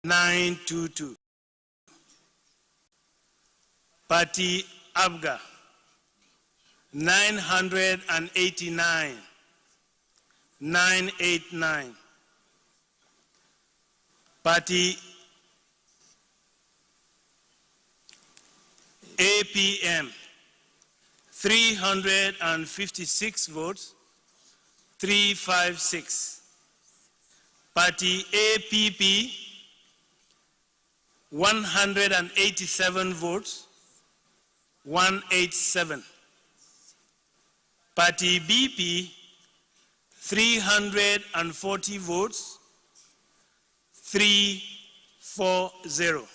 922. Party Abga 989, 989. Party APM 356 votes, 356. Party APP 187 votes, 187. Party BP 340 votes, 340.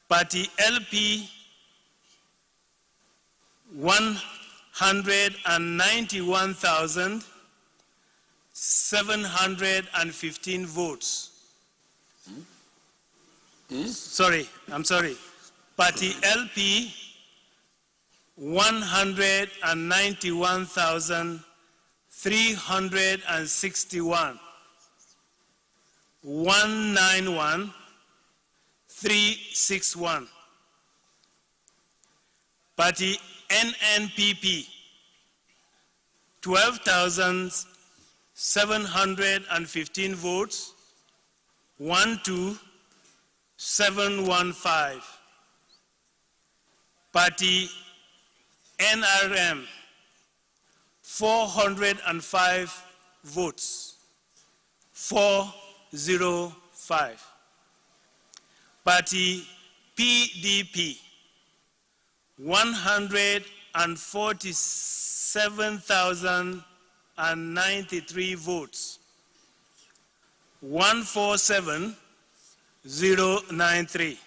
Party LP 191,715 votes. I'm sorry. Party LP 191,361. 191,361. Party NNPP 12,715 votes, 12715. Party NRM 405 votes, 405. Party PDP 147,093 votes, 147,093.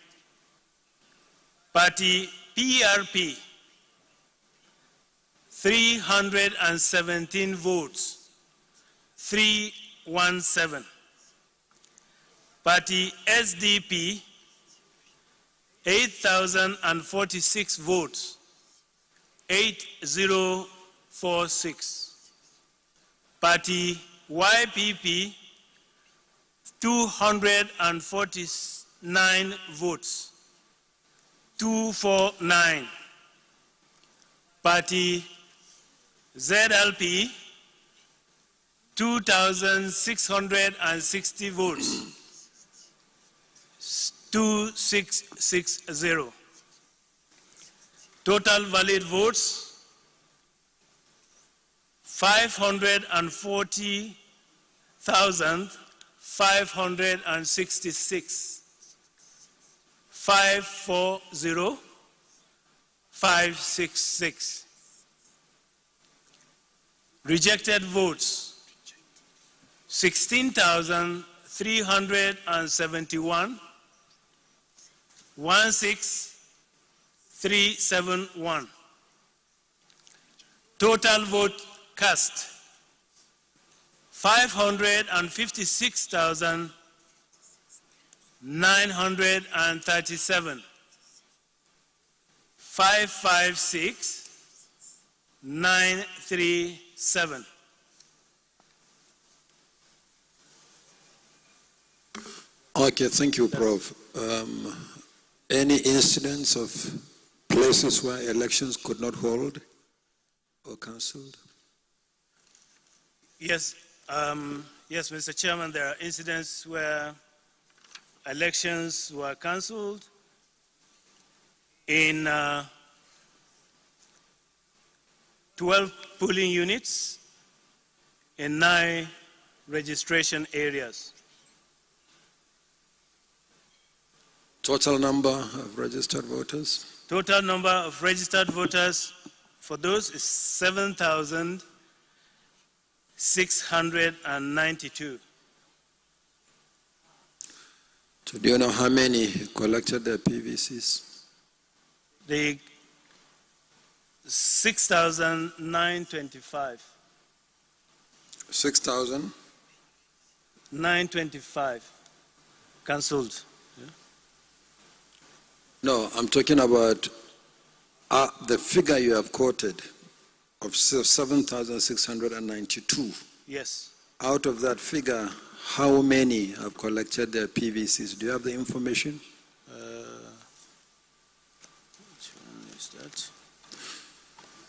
Party PRP 317 votes, 317. Party SDP 8,046 votes, 8046. Party YPP 249 votes, 249. Party ZLP 2,660 votes, 2660. Total valid votes 540,566. 540,566. Rejected votes 16,371. 16371. Total vote cast 556,937. 556,937. Okay, thank you, Prof. Any incidents of places where elections could not hold or cancelled? Yes, yes, Mr. Chairman, there are incidents where elections were cancelled in 12 polling units in 9 registration areas. Total number of registered voters? Total number of registered voters for those is 7,692. So do you know how many collected their PVCs? The 6,925. 6,000? 925 cancelled. No, I'm talking about the figure you have quoted of 7,692. Yes. Out of that figure, how many have collected their PVCs? Do you have the information? Which one is that?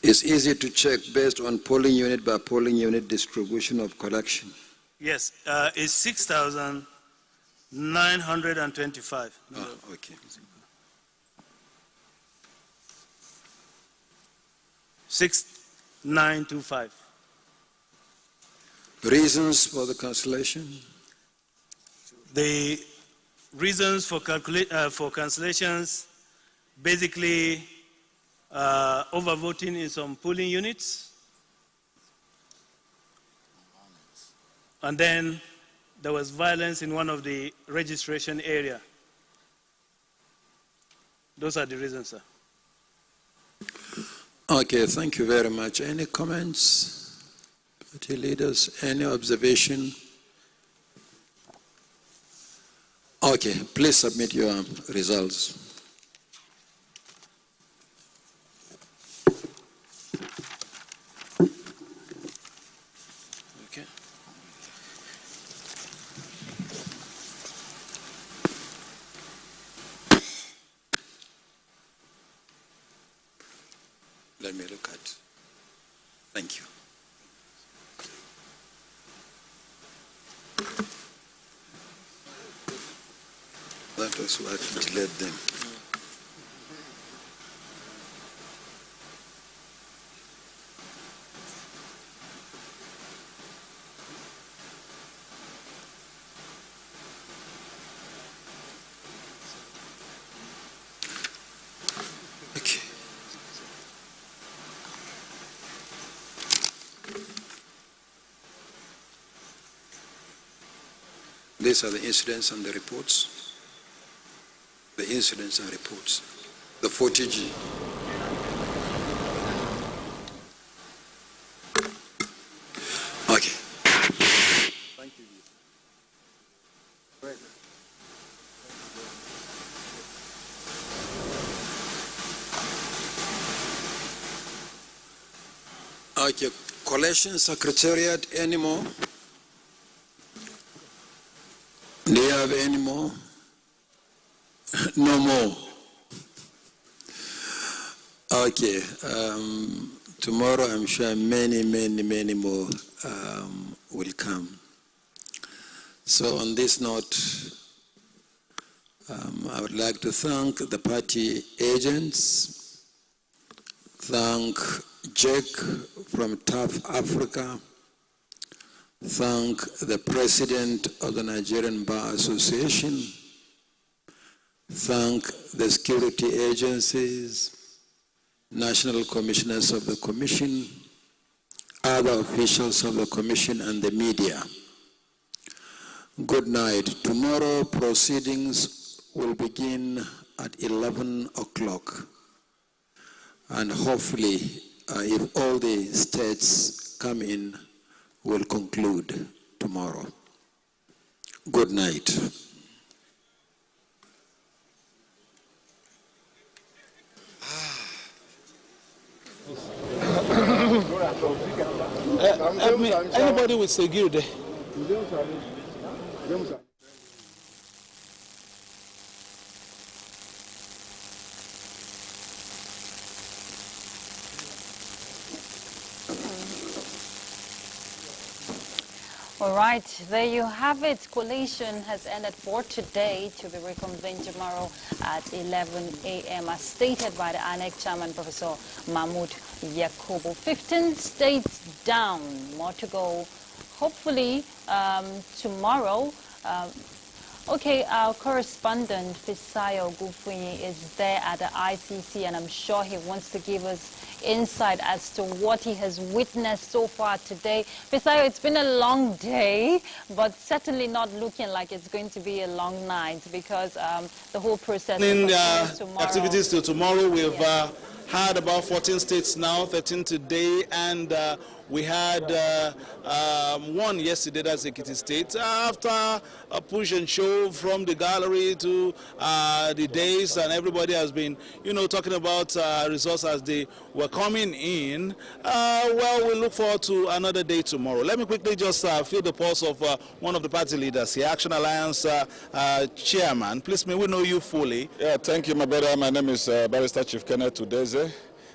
It's easy to check based on polling unit by polling unit distribution of collection. Yes, it's 6,925. Oh, okay. 6,925. Reasons for the cancellation? The reasons for cancellations, basically overvoting in some polling units, and then there was violence in one of the registration area. Those are the reasons, sir. Okay, thank you very much. Any comments? Party leaders, any observation? Okay, please submit your results. Okay. Let me look at. Thank you. That was what delayed them. Okay. These are the incidents and the reports. The incidents and reports. The 40G. Okay. Thank you. Okay. Collection Secretariat, any more? Do you have any more? No more. Okay. Tomorrow, I'm sure many more will come. So on this note, I would like to thank the party agents, thank Jake from TAF Africa, thank the President of the Nigerian Bar Association, thank the security agencies, national commissioners of the commission, other officials of the commission, and the media. Good night. Tomorrow proceedings will begin at 11 o'clock. And hopefully, if all the states come in, we'll conclude tomorrow. Good night. Anybody with security? All right, there you have it. Collation has ended for today to be reconvened tomorrow at 11 a.m. as stated by the ANEC chairman, Professor Mahmoud Yakubu. 15 states down, more to go. Hopefully tomorrow. Okay, our correspondent Fisayo Gufunyi is there at the ICC, and I'm sure he wants to give us insight as to what he has witnessed so far today. Fisayo, it's been a long day, but certainly not looking like it's going to be a long night because the whole process In activities till tomorrow, we've had about 14 states now, 13 today, and we had one yesterday, that's Ekiti State. After a push and show from the gallery to the days, and everybody has been, talking about results as they were coming in. Well, we look forward to another day tomorrow. Let me quickly just feel the pulse of one of the party leaders here, Action Alliance chairman. Please, may we know you fully? Yeah, thank you, my brother. My name is Barrister Chief Kenneth Udeze.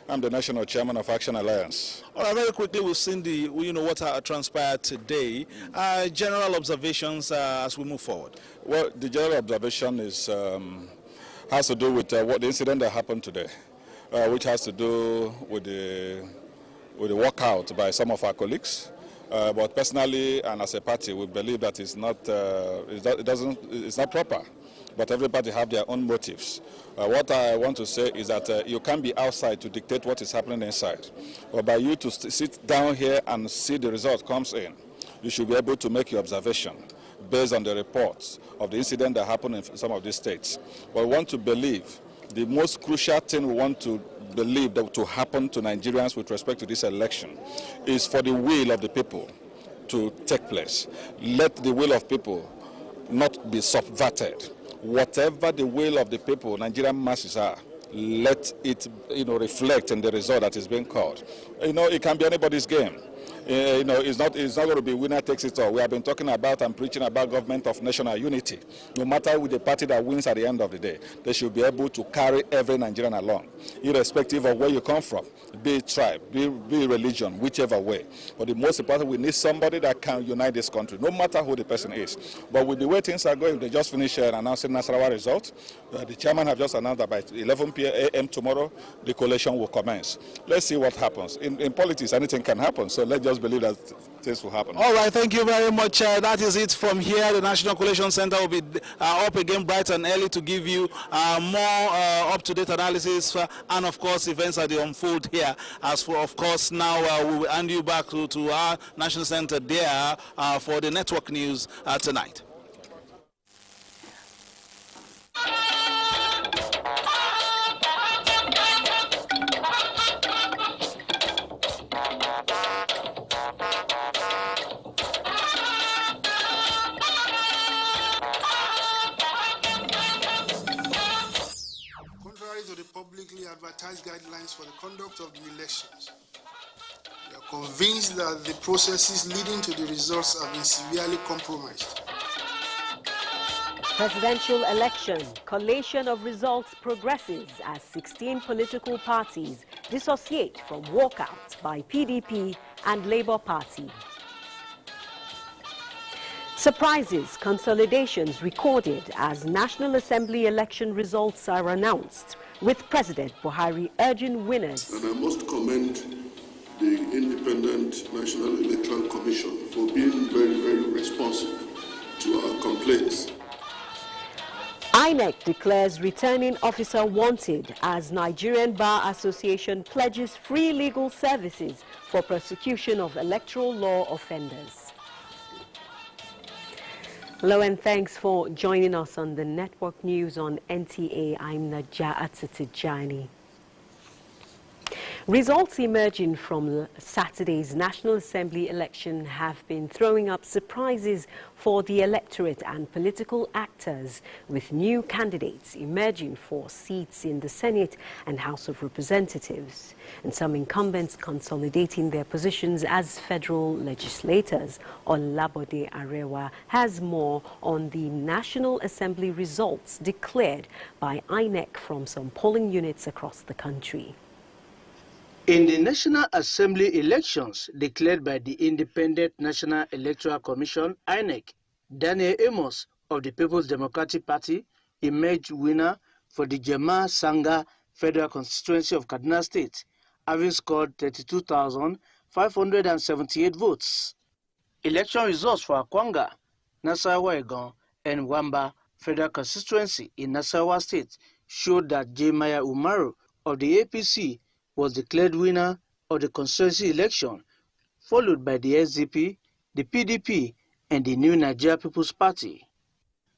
I'm the national chairman of Action Alliance. All right, very quickly, we've seen what transpired today. General observations as we move forward. Well, the general observation is has to do with what the incident that happened today, which has to do with the walkout by some of our colleagues. But personally, and as a party, we believe that it's not proper. But everybody have their own motives. What I want to say is that you can't be outside to dictate what is happening inside. But by you to sit down here and see the result comes in, you should be able to make your observation based on the reports of the incident that happened in some of these states. But we want to believe the most crucial thing we want to believe that to happen to Nigerians with respect to this election is for the will of the people to take place. Let the will of people not be subverted. Whatever the will of the people, Nigerian masses are, let it reflect in the result that is being called. It can be anybody's game. It's not going to be winner takes it all. We have been talking about and preaching about government of national unity. No matter with the party that wins at the end of the day, they should be able to carry every Nigerian along, irrespective of where you come from, be it tribe, be religion, whichever way. But the most important, we need somebody that can unite this country, no matter who the person is. But with the way things are going, they just finished announcing Nasarawa results. The chairman have just announced that by 11 a.m. tomorrow, the collation will commence. Let's see what happens. In politics, anything can happen, so let's just believe that things will happen. All right, thank you very much. That is it from here. The National Collation Center will be up again bright and early to give you more up-to-date analysis and, of course, events as they unfold here. As for, of course, now we will hand you back to our National Center there for the network news tonight. To the publicly advertised guidelines for the conduct of the elections. We are convinced that the processes leading to the results have been severely compromised. Presidential election, collation of results progresses as 16 political parties dissociate from walkout by PDP and Labour Party. Surprises, consolidations recorded as National Assembly election results are announced, with President Buhari urging winners. And I must commend the Independent National Electoral Commission for being very, very responsive to our complaints. INEC declares returning officer wanted as Nigerian Bar Association pledges free legal services for prosecution of electoral law offenders. Hello and thanks for joining us on the Network News on NTA. I'm Najat Tijani. Results emerging from Saturday's National Assembly election have been throwing up surprises for the electorate and political actors, with new candidates emerging for seats in the Senate and House of Representatives, and some incumbents consolidating their positions as federal legislators. Olabode Arewa has more on the National Assembly results declared by INEC from some polling units across the country. In the National Assembly elections declared by the Independent National Electoral Commission, INEC, Daniel Amos of the People's Democratic Party emerged winner for the Jema Sanga Federal Constituency of Kaduna State, having scored 32,578 votes. Election results for Akwanga, Nasarawa Egon, and Wamba Federal Constituency in Nasarawa State showed that Jeremiah Umaru of the APC was declared winner of the constituency election, followed by the SDP, the PDP, and the New Nigeria People's Party.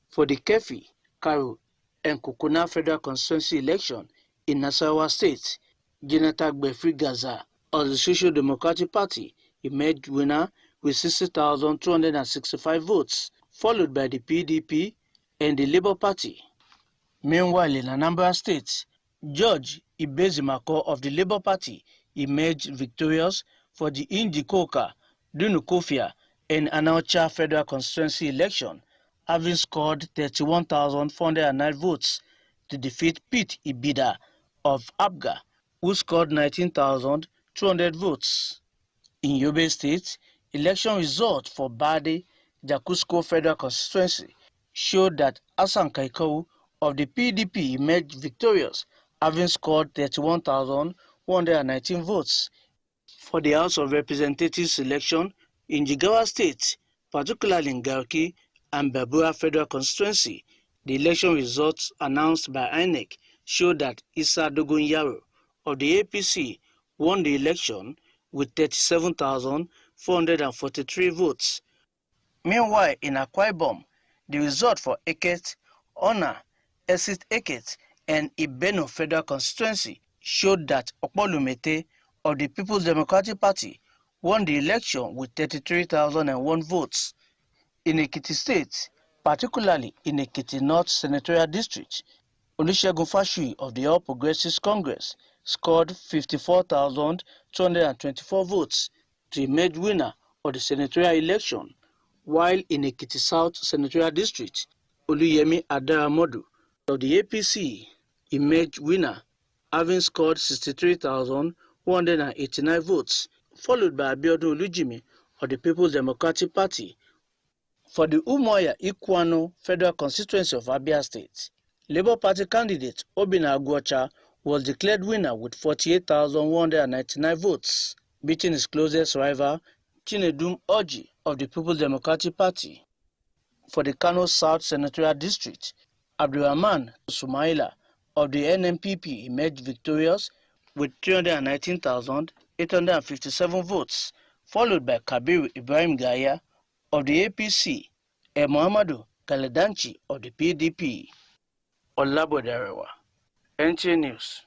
For the Kefi, Karu, and Kukuna Federal Constituency election in Nasarawa State, Genatagbe Free Gaza of the Social Democratic Party emerged winner with 60,265 votes, followed by the PDP and the Labour Party. Meanwhile, in Anambra State, George Ibezimako of the Labour Party emerged victorious for the Indikoka, Dunukofia, and Anaucha Federal Constituency election, having scored 31,409 votes to defeat Pete Ibida of Abga, who scored 19,200 votes. In Yobe State, election results for Bade Jakusko Federal Constituency showed that Hassan Kaikou of the PDP emerged victorious, having scored 31,119 votes. For the House of Representatives election in Jigawa State, particularly in Garki and Babura Federal Constituency, the election results announced by INEC showed that Issa Dogon Yaro of the APC won the election with 37,443 votes. Meanwhile, in Akwa Ibom, the result for Eket, Ona, Esit Eket, and Ibeno Federal Constituency showed that Okpolumete of the People's Democratic Party won the election with 33,001 votes. In Ekiti State, particularly in Ekiti North Senatorial District, Olusegun Fashui of the All Progressives Congress scored 54,224 votes to emerge winner of the senatorial election, while in Ekiti South Senatorial District, Oluyemi Adaramodu of the APC emerged winner, having scored 63,189 votes, followed by Abiodun Olujimi of the People's Democratic Party. For the Umuahia Ikwano Federal Constituency of Abia State, Labour Party candidate Obinna Aguocha was declared winner with 48,199 votes, beating his closest rival Chinedum Orji of the People's Democratic Party. For the Kano South Senatorial District, Abdulrahman Sumaila of the NNPP emerged victorious with 319,857 votes, followed by Kabiru Ibrahim Gaya of the APC and Muhammadu Kaledanchi of the PDP. Olabodarewa, NTA News.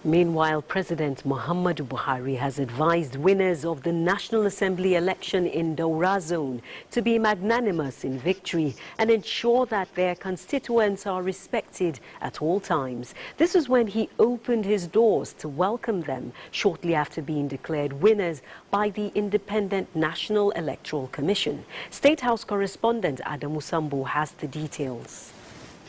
Meanwhile, President Muhammadu Buhari has advised winners of the National Assembly election in Daura Zone to be magnanimous in victory and ensure that their constituents are respected at all times. This was when he opened his doors to welcome them shortly after being declared winners by the Independent National Electoral Commission. State House correspondent Adamu Sambu has the details.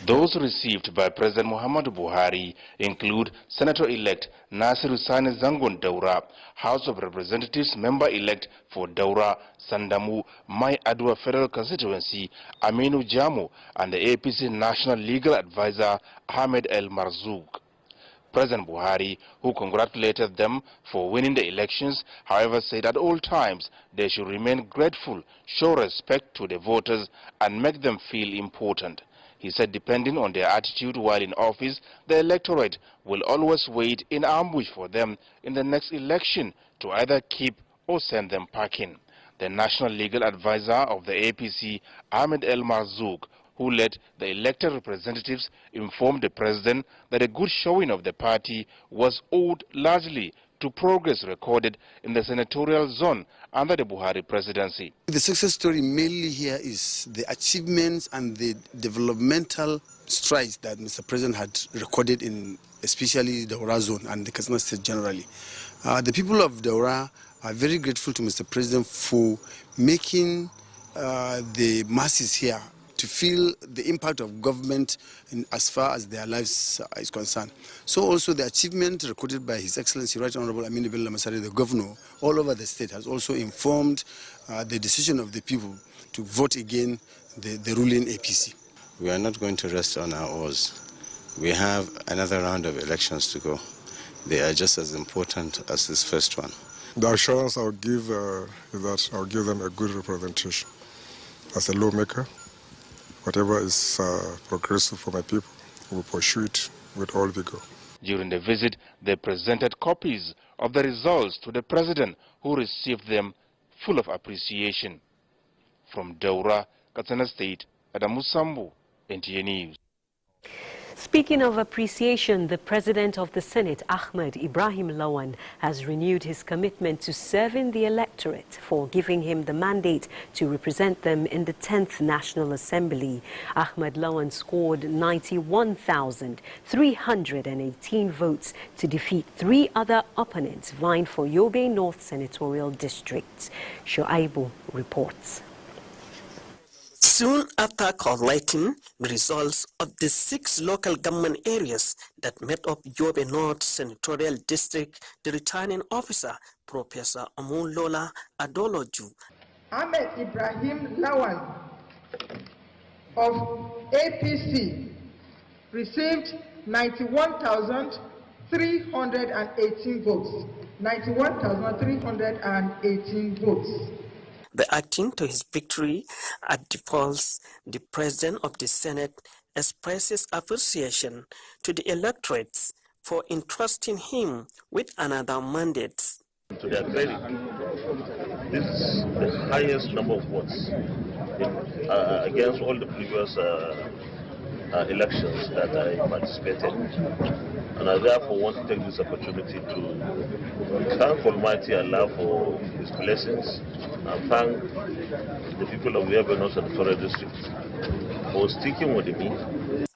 Those received by President Muhammadu Buhari include Senator-elect Nasiru Sani Zangon Daura, House of Representatives member-elect for Daura, Sandamu, Mai Adwa Federal Constituency, Aminu Jamu, and the APC National Legal Advisor, Ahmed El Marzouk. President Buhari, who congratulated them for winning the elections, however, said at all times they should remain grateful, show respect to the voters, and make them feel important. He said depending on their attitude while in office, the electorate will always wait in ambush for them in the next election to either keep or send them packing. The National Legal Advisor of the APC, Ahmed El Marzouk, who led the elected representatives, informed the president that a good showing of the party was owed largely to progress recorded in the senatorial zone under the Buhari presidency. The success story mainly here is the achievements and the developmental strides that Mr. President had recorded in especially the Daura zone and the Katsina state generally. The people of Daura are very grateful to Mr. President for making the masses here to feel the impact of government as far as their lives is concerned. So also the achievement recorded by His Excellency Right Honorable Aminu Bello Masari, the governor, all over the state, has also informed the decision of the people to vote again the ruling APC. We are not going to rest on our oars. We have another round of elections to go. They are just as important as this first one. The assurance I'll give is that I'll give them a good representation. As a lawmaker, whatever is progressive for my people, we'll pursue it with all vigor. During the visit, they presented copies of the results to the president, who received them full of appreciation. From Daura, Katsina State, Adamu Sambu, NTA News. Speaking of appreciation, the President of the Senate, Ahmed Ibrahim Lawan, has renewed his commitment to serving the electorate for giving him the mandate to represent them in the 10th National Assembly. Ahmed Lawan scored 91,318 votes to defeat 3 other opponents vying for Yobe North Senatorial District. Shoaibu reports. Soon after collecting the results of the 6 local government areas that made up Yobe North Senatorial District, the returning officer, Professor Omunlola Adoloju, Ahmed Ibrahim Lawan of APC received 91,318 votes. 91,318 votes. The acting to his victory at the polls, the President of the Senate expresses appreciation to the electorates for entrusting him with another mandate. To their credit, this is the highest number of votes against all the previous elections that I participated. And I therefore want to take this opportunity to thank Almighty Allah for His blessings and thank the people of the Yobe North Senatorial District for sticking with me.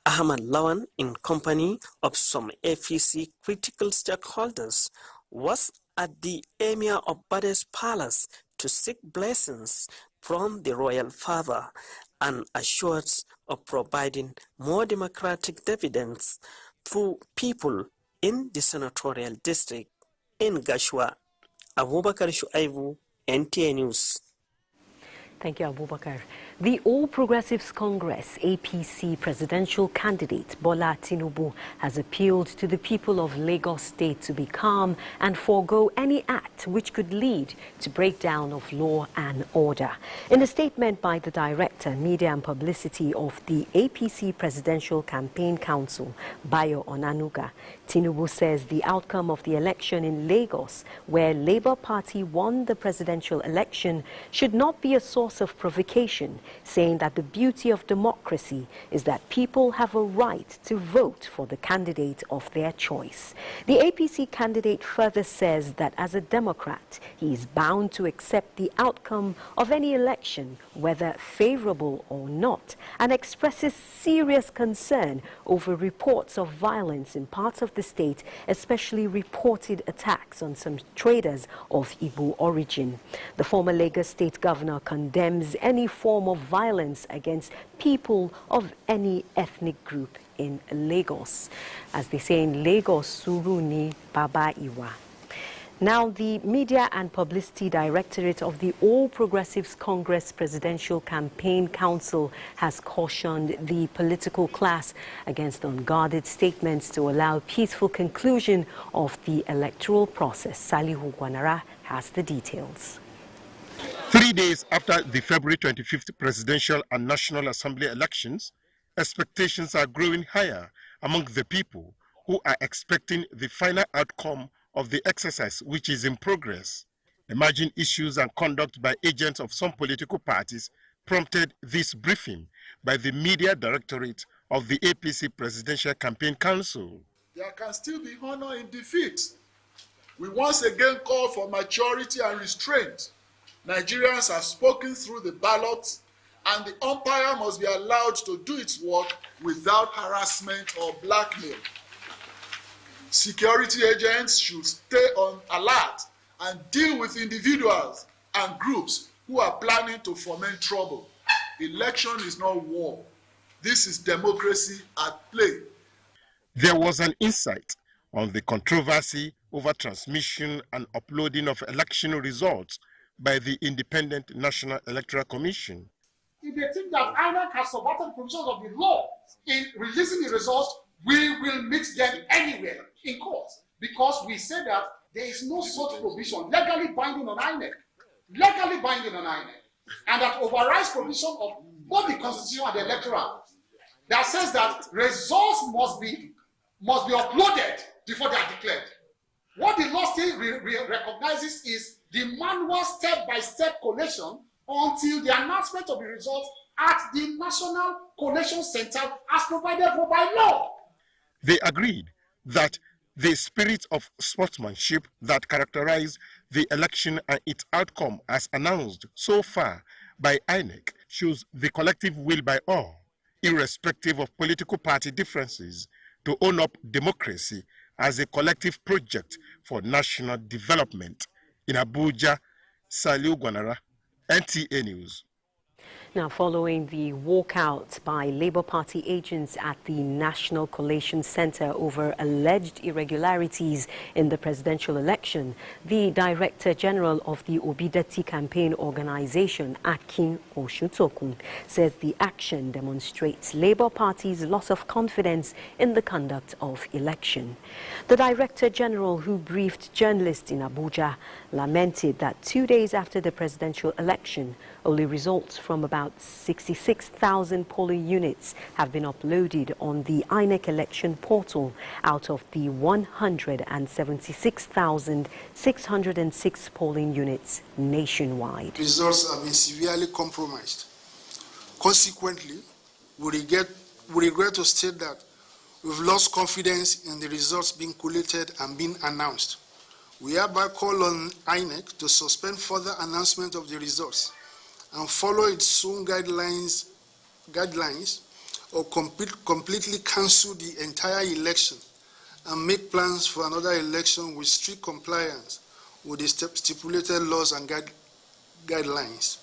Ahmed Lawan, in company of some APC critical stakeholders, was at the Emir of Bade's palace to seek blessings from the royal father and assurance of providing more democratic dividends through people in the senatorial district. In Gashua, Abubakar Shuaibu, NTA News. Thank you, Abubakar. The All Progressives Congress APC presidential candidate Bola Tinubu has appealed to the people of Lagos State to be calm and forego any act which could lead to breakdown of law and order. In a statement by the Director, Media and Publicity of the APC Presidential Campaign Council, Bayo Onanuga, Tinubu says the outcome of the election in Lagos, where Labour Party won the presidential election, should not be a source of provocation, saying that the beauty of democracy is that people have a right to vote for the candidate of their choice. The APC candidate further says that as a Democrat, he is bound to accept the outcome of any election, whether favorable or not, and expresses serious concern over reports of violence in parts of the state, especially reported attacks on some traders of Igbo origin. The former Lagos State governor condemns any form of violence against people of any ethnic group in Lagos. As they say in Lagos, Suruni Baba Iwa. Now, the Media and Publicity Directorate of the All Progressives Congress Presidential Campaign Council has cautioned the political class against unguarded statements to allow peaceful conclusion of the electoral process. Salihu Gwanara has the details. 3 days after the February 25th presidential and National Assembly elections, expectations are growing higher among the people who are expecting the final outcome of the exercise which is in progress. Emerging issues and conduct by agents of some political parties prompted this briefing by the Media Directorate of the APC Presidential Campaign Council. There can still be honor in defeat. We once again call for maturity and restraint. Nigerians have spoken through the ballots, and the umpire must be allowed to do its work without harassment or blackmail. Security agents should stay on alert and deal with individuals and groups who are planning to foment trouble. Election is not war. This is democracy at play. There was an insight on the controversy over transmission and uploading of election results by the Independent National Electoral Commission. If they think that INEC has subverted provisions of the law in releasing the results, we will meet them anywhere in court, because we say that there is no such provision legally binding on INEC, and that overrides provision of both the Constitution and the Electoral that says that results must be uploaded before they are declared. What the law still recognizes is the manual step-by-step collation until the announcement of the results at the National Collation Center as provided for by law. They agreed that the spirit of sportsmanship that characterized the election and its outcome as announced so far by INEC shows the collective will by all, irrespective of political party differences, to own up democracy as a collective project for national development. In Abuja, Saliu Gwanara, NTA News. Now, following the walkout by Labour Party agents at the National Collation Centre over alleged irregularities in the presidential election, the Director General of the Obidati Campaign Organisation, Akin Oshutokun, says the action demonstrates Labour Party's loss of confidence in the conduct of election. The Director General, who briefed journalists in Abuja, lamented that 2 days after the presidential election, only results from about 66,000 polling units have been uploaded on the INEC election portal out of the 176,606 polling units nationwide. Results have been severely compromised. Consequently, we regret to state that we've lost confidence in the results being collated and being announced. We hereby call on INEC to suspend further announcement of the results and follow its own guidelines or completely cancel the entire election and make plans for another election with strict compliance with the stipulated laws and guidelines.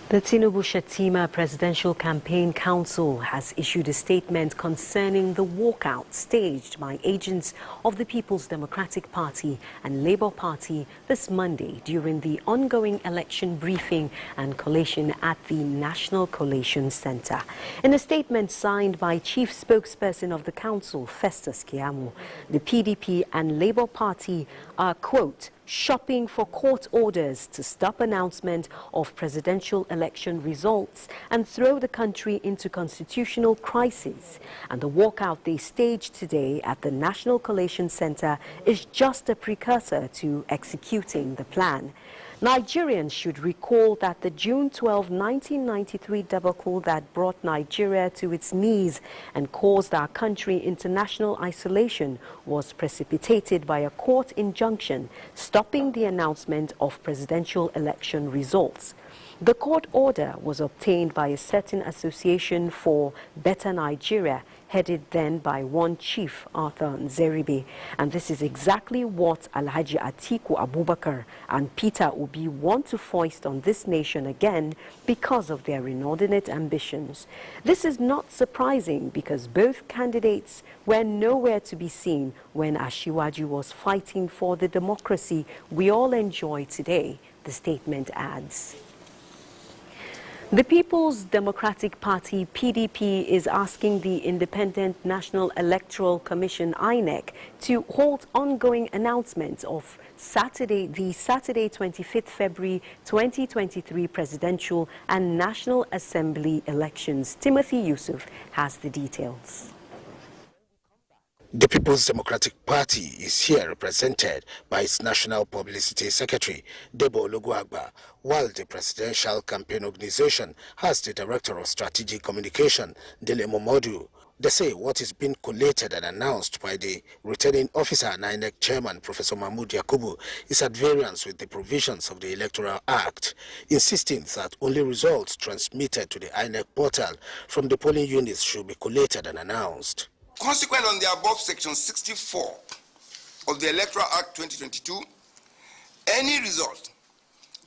The Tinubu-Shettima Presidential Campaign Council has issued a statement concerning the walkout staged by agents of the People's Democratic Party and Labour Party this Monday during the ongoing election briefing and collation at the National Collation Centre. In a statement signed by Chief Spokesperson of the Council, Festus Keyamo, the PDP and Labour Party are, quote, shopping for court orders to stop announcement of presidential election results and throw the country into constitutional crisis. And the walkout they staged today at the National Collation Centre is just a precursor to executing the plan. Nigerians should recall that the June 12, 1993 debacle that brought Nigeria to its knees and caused our country into national isolation was precipitated by a court injunction stopping the announcement of presidential election results. The court order was obtained by a certain association for Better Nigeria, headed then by one chief, Arthur Nzeribe. And this is exactly what Alhaji Atiku Abubakar and Peter Obi want to foist on this nation again because of their inordinate ambitions. This is not surprising because both candidates were nowhere to be seen when Ashiwaju was fighting for the democracy we all enjoy today, the statement adds. The People's Democratic Party, PDP, is asking the Independent National Electoral Commission, INEC, to hold ongoing announcements of the Saturday 25th February 2023 presidential and National Assembly elections. Timothy Yusuf has the details. The People's Democratic Party is here represented by its National Publicity Secretary, Debo Oluguagba, while the Presidential Campaign Organization has the Director of Strategic Communication, Dele Momodu. They say what is being collated and announced by the returning officer and INEC Chairman, Professor Mahmood Yakubu, is at variance with the provisions of the Electoral Act, insisting that only results transmitted to the INEC portal from the polling units should be collated and announced. Consequent on the above section 64 of the Electoral Act 2022, any result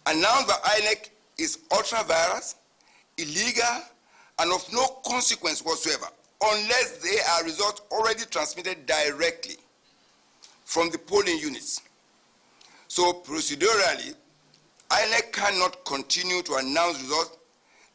announced by INEC is ultra-virus, illegal, and of no consequence whatsoever, unless they are results already transmitted directly from the polling units. So procedurally, INEC cannot continue to announce results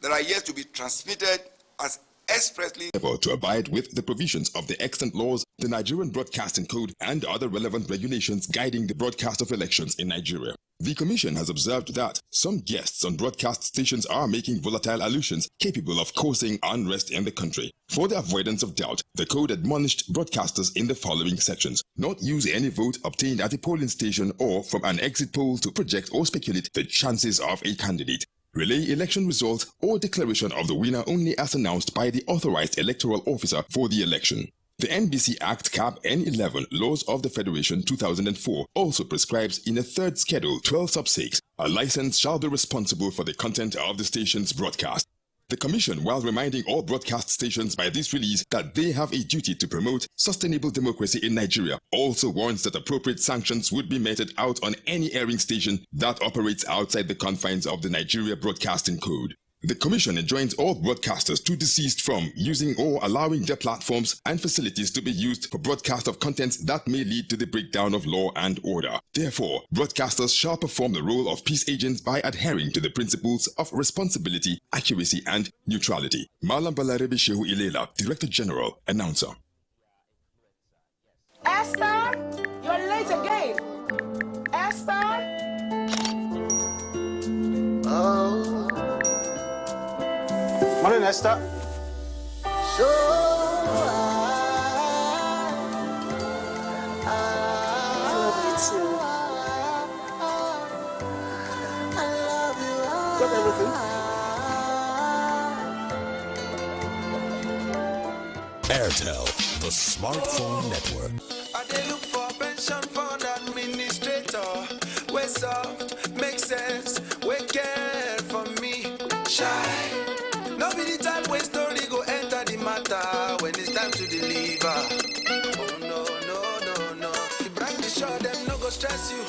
that are yet to be transmitted as expressly to abide with the provisions of the extant laws, the Nigerian Broadcasting Code, and other relevant regulations guiding the broadcast of elections in Nigeria. The Commission has observed that some guests on broadcast stations are making volatile allusions capable of causing unrest in the country. For the avoidance of doubt, the Code admonished broadcasters in the following sections: not use any vote obtained at a polling station or from an exit poll to project or speculate the chances of a candidate. relay election results or declaration of the winner only as announced by the authorized electoral officer for the election. The NBC Act Cap N11 Laws of the Federation 2004 also prescribes in a third schedule 12 sub-6, a license shall be responsible for the content of the station's broadcast. The Commission, while reminding all broadcast stations by this release that they have a duty to promote sustainable democracy in Nigeria, also warns that appropriate sanctions would be meted out on any airing station that operates outside the confines of the Nigeria Broadcasting Code. The Commission enjoins all broadcasters to desist from using or allowing their platforms and facilities to be used for broadcast of contents that may lead to the breakdown of law and order. Therefore, broadcasters shall perform the role of peace agents by adhering to the principles of responsibility, accuracy, and neutrality. Malam Balarebe Shehu Ilela, Director General, Announcer. Esther, you're late again. Esther? Oh. Morning, Esther. So I love you too. I love you. Got everything? Airtel, the smartphone network. I dey look for pension fund administrator. We soft, make sense, we care for me. Shy. No be the time when story go enter the matter when it's time to deliver. Oh no, no, no, no. The brand is sure them no go stress you.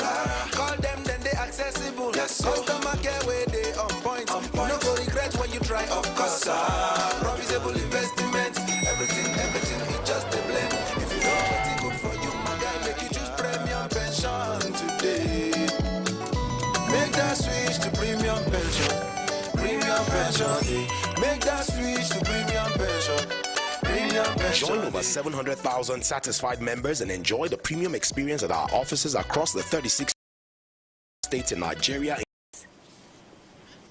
Call them then they accessible. Yes, customer care where they on point. You no go regret when you try, of course. Profitable investment, everything is just a blend. If you know what's good for you, my guy, make you choose premium pension today. Make that switch to premium pension. Premium pension. Make that switch to premium pension. Premium pension. Join over 700,000 satisfied members and enjoy the premium experience at our offices across the 36 states in Nigeria.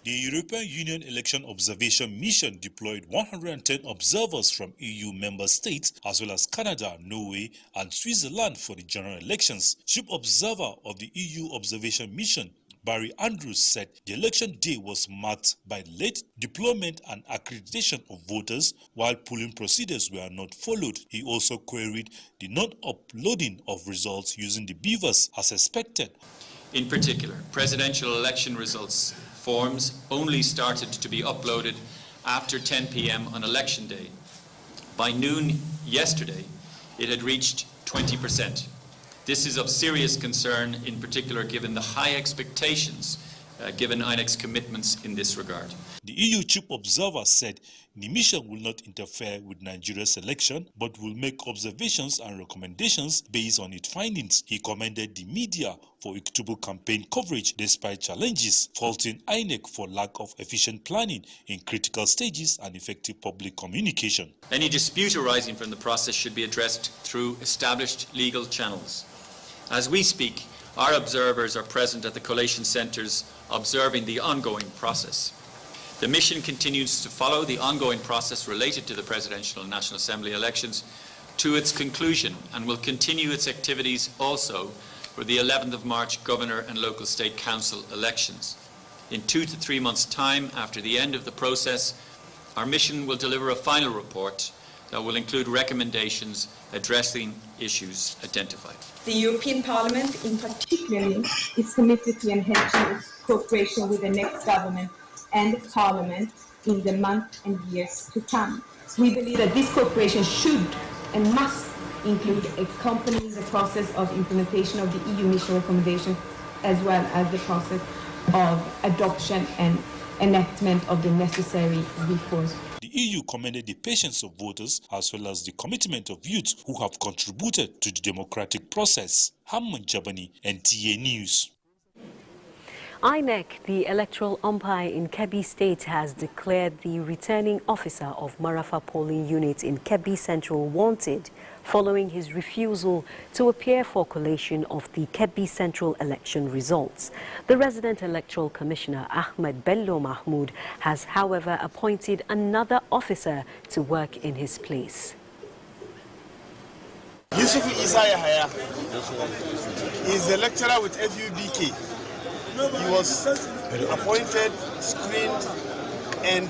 The European Union Election Observation Mission deployed 110 observers from EU member states as well as Canada, Norway and Switzerland for the general elections. Chief Observer of the EU Observation Mission, Barry Andrews, said the election day was marked by late deployment and accreditation of voters while polling procedures were not followed. He also queried the non-uploading of results using the beavers as expected. In particular, presidential election results forms only started to be uploaded after 10 p.m. on election day. By noon yesterday, it had reached 20%. This is of serious concern, in particular given the high expectations given INEC's commitments in this regard. The EU chief observer said the mission will not interfere with Nigeria's election, but will make observations and recommendations based on its findings. He commended the media for equitable campaign coverage despite challenges, faulting INEC for lack of efficient planning in critical stages and effective public communication. Any dispute arising from the process should be addressed through established legal channels. As we speak, our observers are present at the collation centres observing the ongoing process. The mission continues to follow the ongoing process related to the Presidential and National Assembly elections to its conclusion and will continue its activities also for the 11th of March Governor and Local State Council elections. In 2 to 3 months' time after the end of the process, our mission will deliver a final report that will include recommendations addressing issues identified. The European Parliament, in particular, is committed to enhancing its cooperation with the next government and Parliament in the months and years to come. We believe that this cooperation should and must include accompanying the process of implementation of the EU mission recommendation, as well as the process of adoption and enactment of the necessary reforms. The EU commended the patience of voters as well as the commitment of youth who have contributed to the democratic process. Hamman Jabani, NTA News. INEC, the electoral umpire in Kebbi State, has declared the returning officer of Marafa polling unit in Kebbi Central wanted following his refusal to appear for collation of the Kebbi Central election results. The resident electoral commissioner, Ahmed Bello Mahmoud, has, however, appointed another officer to work in his place. Yusuf Isaiah Haya is a lecturer with FUBK. He was appointed, screened, and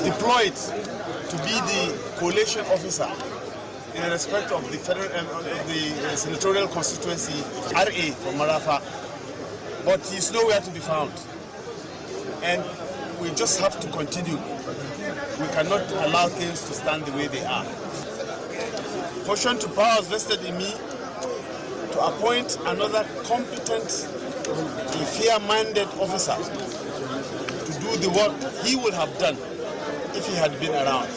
deployed to be the collation officer in respect of the federal the senatorial constituency RA for Marafa, but he's nowhere to be found, and we just have to continue. We cannot allow things to stand the way they are. Portion to powers vested in me to appoint another competent, fair-minded officer to do the work he would have done if he had been around.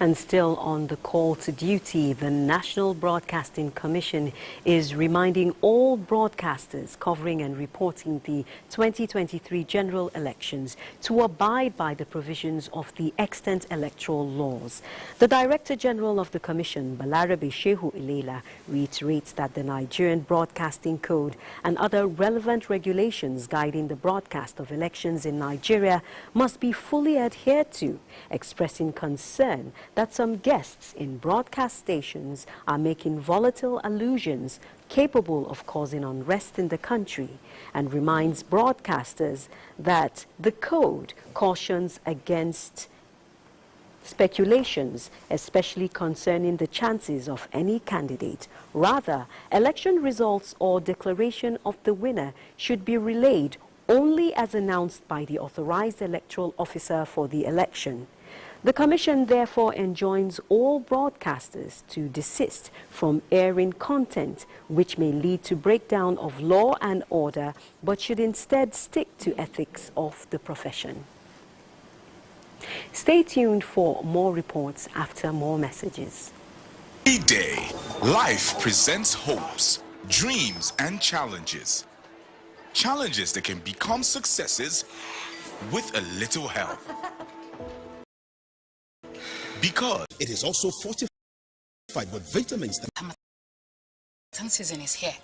And still on the call to duty, the National Broadcasting Commission is reminding all broadcasters covering and reporting the 2023 general elections to abide by the provisions of the extant electoral laws. The Director General of the Commission, Balarabe Shehu Ilela, reiterates that the Nigerian Broadcasting Code and other relevant regulations guiding the broadcast of elections in Nigeria must be fully adhered to, expressing concern that some guests in broadcast stations are making volatile allusions capable of causing unrest in the country, and reminds broadcasters that the code cautions against speculations, especially concerning the chances of any candidate. Rather, election results or declaration of the winner should be relayed only as announced by the authorized electoral officer for the election. The Commission therefore enjoins all broadcasters to desist from airing content which may lead to breakdown of law and order, but should instead stick to ethics of the profession. Stay tuned for more reports after more messages. Every day, life presents hopes, dreams, and challenges. Challenges that can become successes with a little help. Because it is also fortified with vitamins. Harmattan season is here.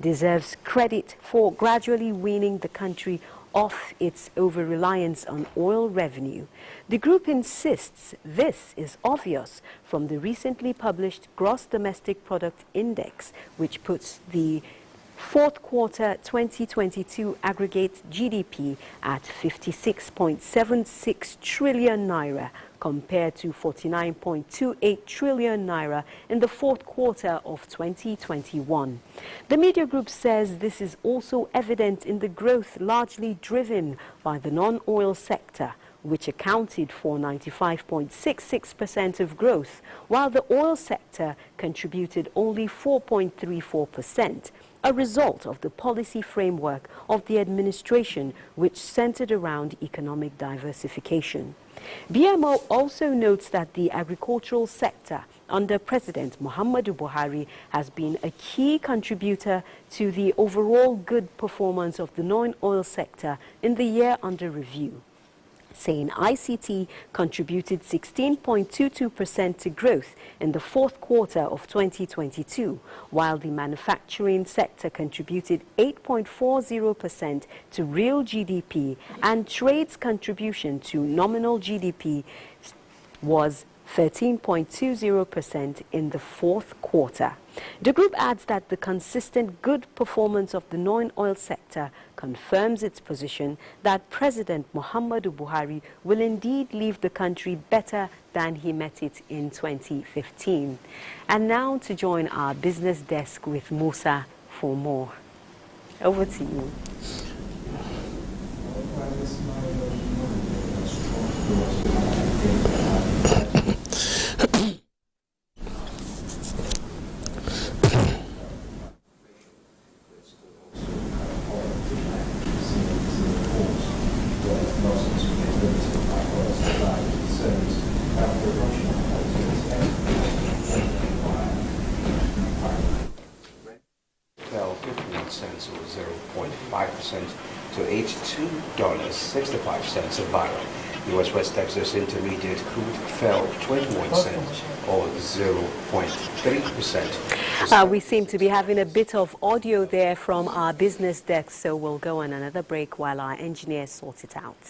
Deserves credit for gradually weaning the country off its over-reliance on oil revenue. The group insists this is obvious from the recently published Gross Domestic Product Index, which puts the fourth quarter 2022 aggregate GDP at 56.76 trillion naira compared to 49.28 trillion naira in the fourth quarter of 2021. The media group says this is also evident in the growth largely driven by the non-oil sector, which accounted for 95.66% of growth, while the oil sector contributed only 4.34%. A result of the policy framework of the administration, which centered around economic diversification. BMO also notes that the agricultural sector under President Muhammadu Buhari has been a key contributor to the overall good performance of the non-oil sector in the year under review, saying ICT contributed 16.22% to growth in the fourth quarter of 2022, while the manufacturing sector contributed 8.40% to real GDP, and trade's contribution to nominal GDP was 13.20% in the fourth quarter. The group adds that the consistent good performance of the non-oil sector confirms its position that President Muhammadu Buhari will indeed leave the country better than he met it in 2015. And now to join our business desk with Musa for more. Over to you. Fell 51 cents or 0.5% to $82.65 a barrel. U.S. West Texas Intermediate crude fell 21 cents or 0.3%. We seem to be having a bit of audio there from our business desk, so we'll go on another break while our engineers sort it out.